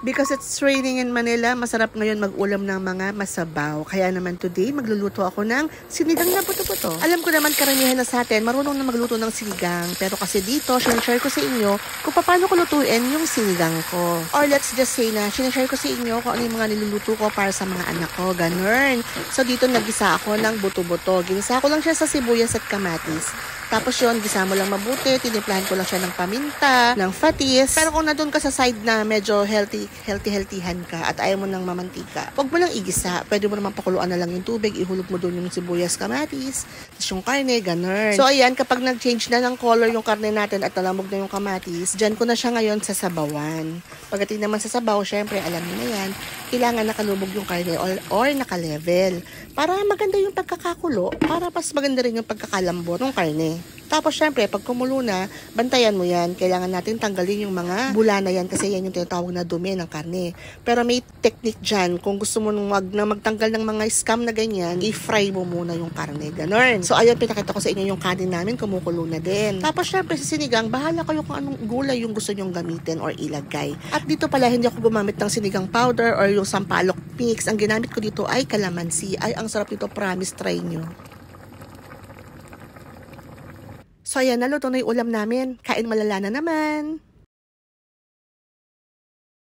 Because it's raining in Manila, masarap ngayon mag-ulam ng mga masabaw. Kaya naman today, magluluto ako ng sinigang na buto-buto. Alam ko naman karamihan na sa atin, marunong na magluto ng sinigang. Pero kasi dito, sinashare ko sa inyo kung paano ko lutuin yung sinigang ko. Or let's just say na, sinashare ko sa inyo kung ano yung mga niluluto ko para sa mga anak ko. Ganun. So dito, nagisa ako ng buto-buto. Ginisa ko lang siya sa sibuyas at kamatis. Tapos yun, gisa mo lang mabuti, tinimplahan ko lang siya ng paminta, ng fatis. Pero kung nandun ka sa side na medyo healthyhan ka at ayaw mo ng mamantika, huwag mo lang igisa. Pwede mo naman pakuluan na lang yung tubig, ihulog mo doon yung sibuyas, kamatis, tapos yung karne, ganun. So ayan, kapag nag-change na ng color yung karne natin at nalamog na yung kamatis, dyan ko na siya ngayon sa sabawan. Pagdating naman sa sabaw, syempre, alam niyo na yan, kailangan nakalubog yung karne or naka-level. Para maganda yung pagkakakulo, para mas maganda rin yung pagkakalambot ng karne. Tapos syempre, pag kumulo na, bantayan mo yan. Kailangan natin tanggalin yung mga bula na yan kasi yan yung tinatawag na dumi ng karne. Pero may technique dyan. Kung gusto mo na magtanggal ng mga scam na ganyan, i-fry mo muna yung karne. Ganon. So ayun, pinakita ko sa inyo yung kanin namin, kumukulo na din. Tapos syempre sa sinigang, bahala kayo kung anong gulay yung gusto nyong gamitin or ilagay. At dito pala, hindi ako gumamit ng sinigang powder or yung sampalok mix. Ang ginamit ko dito ay calamansi. Ay, ang sarap nito, promise, try nyo. So ayan, naluto na yung ulam namin. Kain malala na naman.